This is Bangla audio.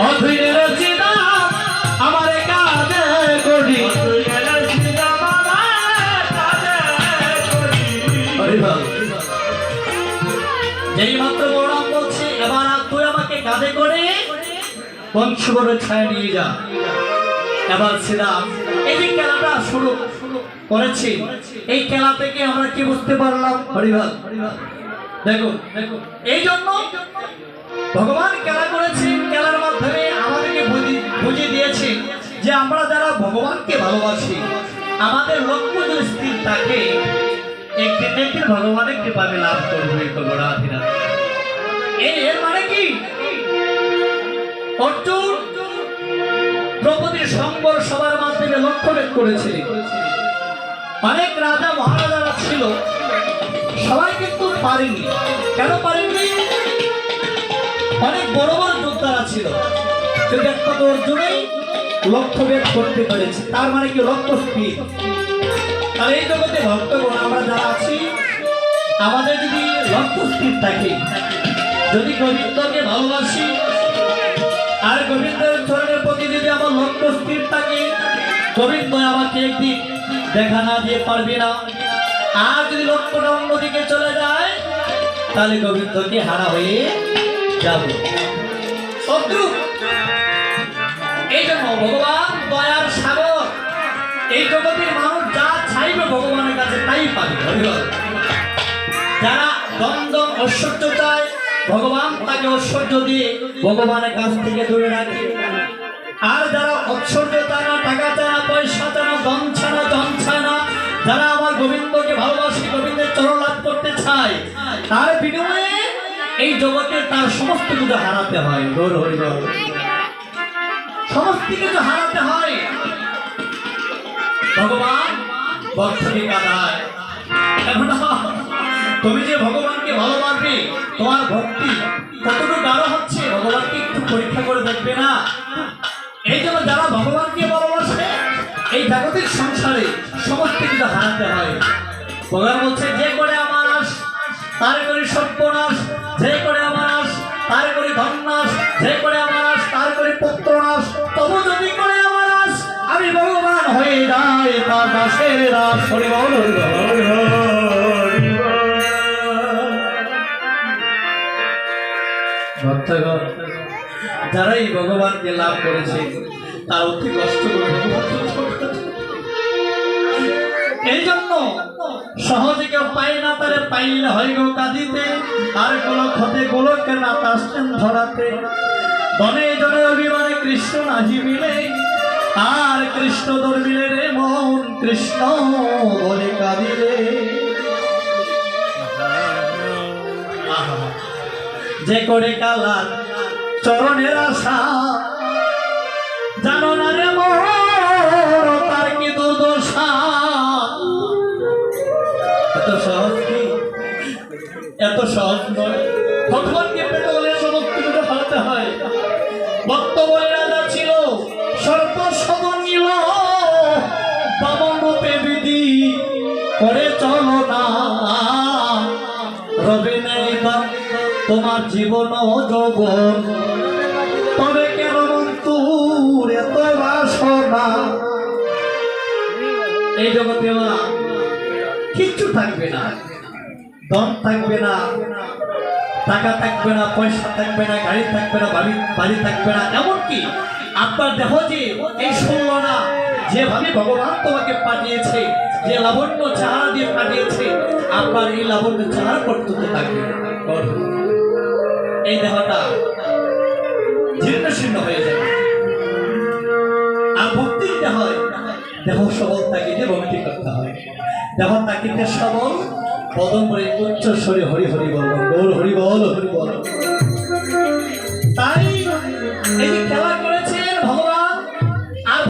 অধৈর্যের চিন্তা আমার কাজে করি যেই মাত্র বড়রাম বলছে এবার তুই আমাকে কাঁধে করে পঞ্চগড়ের ছায়া নিয়ে যা। এবার শ্রীরাম এই যে খেলাটা শুরু করেছি, এই খেলা থেকে আমরা কি বুঝতে পারলাম হরিভাল? দেখুন এই জন্য ভগবান খেলা করেছেন, খেলার মাধ্যমে আমাদেরকে বুঝিয়ে দিয়েছেন যে আমরা যারা ভগবানকে ভালোবাসি আমাদের লক্ষ্য যদি স্থির থাকে একদিন একদিন ভগবানের কৃপাকে লাভ করবে। এর মানে কি অর্জুন দ্রৌপদীর সংবর সবার মাধ্যমে লক্ষ্যভেদ করেছে। অনেক রাজা মহারাজারা ছিল, সবাই কিন্তু পারেনি। কেন পারেননি? অনেক বড় বড় যোদ্ধারা ছিল, কিন্তু একমাত্র অর্জুনই লক্ষ্যভেদ করতে পেরেছে। তার মানে কি লক্ষ্য স্থির। আর এই জগতে ভক্তগণ আমরা যারা আছি আমাদের যদি লক্ষ্য স্থির থাকে, যদি গোবিন্দকে ভালোবাসি আর গোবিন্দের চরণের প্রতি যদি আমার লক্ষ্য স্থির থাকে, গোবিন্দ আমাকে একদিন দেখা না দিয়ে পারবে না। আর যদি লক্ষ্যটা অন্যদিকে চলে যায় তাহলে গোবিন্দকে হারা হয়ে যাব। শত্রু এই জন্য ভগবান দয়ার সাগর, এই জগতের মানুষ যা চাইবে ভগবানের কাছে তাই পাবে। যারা দ্বন্দ্ব ঐশ্বর্য চায় ভগবান তাকে ঐশ্বর্য দিয়ে ভগবানের কাছ থেকে দূরে রাখে। আর যারা ঐশ্বর্য চায় না, টাকা চায় না, পয়সা চায় না, ধন চায় না, জন চায় না, যারা আমার গোবিন্দকে ভালোবাসে, গোবিন্দের চরণ লাভ করতে চায়, তার বিনিময়ে এই জগতে তার সমস্ত কিছু হারাতে হয়। সমস্ত কিছু হারাতে হয়। ভগবান ভক্তকে কাঁদায়। তুমি যে ভগবানকে ভালোবাসবে, তোমার ভক্তি কতটুকু গাঢ় হচ্ছে ভগবানকে একটু পরীক্ষা করে দেখবে না? এই জন্য যারা ভগবানকে ভালোবাসে এই জাগতিক সংসারে সমস্ত কিছু হারাতে হয়। ভগবান বলছে যে করে আমার আস তারে করি সর্বনাশ, যে করে আমার আস তারে করি ধন্যাস, যে করে আমার আস তার করি পুত্রনাশ। তবু যদি করে আমার আস আমি ভগবান হয়ে যাই তার দাসের দাস। ভক্তগণ যারাই ভগবানকে লাভ করেছে তার অতি কষ্ট করে, এই জন্য সহজে কেউ পাই না তারে পাইলে হয় গো কাঁদিতে, আর গোলক হতে গোলকে না তাসছেন ধরাতে। ধনে জনে অভিমানে কৃষ্ণ নাহি মিলে, আর কৃষ্ণ ধর্মিলে রে মন কৃষ্ণ বলে কাঁদিলে। যে করে কালার চরণের আশা জানো না রে মোর তার কি দুর্দশা। এত সহজ কি? এত সহজ নয়। ভগবানকে পেতে হলে সমস্ত কিছু হারাতে হয়। ভক্ত বলে রাজা ছিল, সর্বসদন নিল, বামন রূপে বিধি করে চলো না। রবি নেই তোমার জীবন যৌবন, তবে কেন মন্তুর এত বাসনা? এই জগতে কিচ্ছু থাকবে না, ধন থাকবে না, টাকা থাকবে না, পয়সা থাকবে না, গাড়ি থাকবে না, বাড়ি থাকবে না। এমনকি আপনার দেহ যে এই ষোলনা যেভাবে ভগবান তোমাকে পাঠিয়েছে, যে লাবণ্য চেহারা দিয়ে পাঠিয়েছে, আপনার এই লাবণ্য চেহারা পর্যন্ত থাকবে না। এই দেহটা জীর্ণ শীর্ণ হয়ে যাবে। আর ভক্তি দিতে হয়, দেহ সবল থাকিতে ভক্তি করতে হয়। দেহ থাকিতে সবল, বদন করে উচ্চ স্বরে হরি হরি বল, গৌর হরি বল, হরি বল।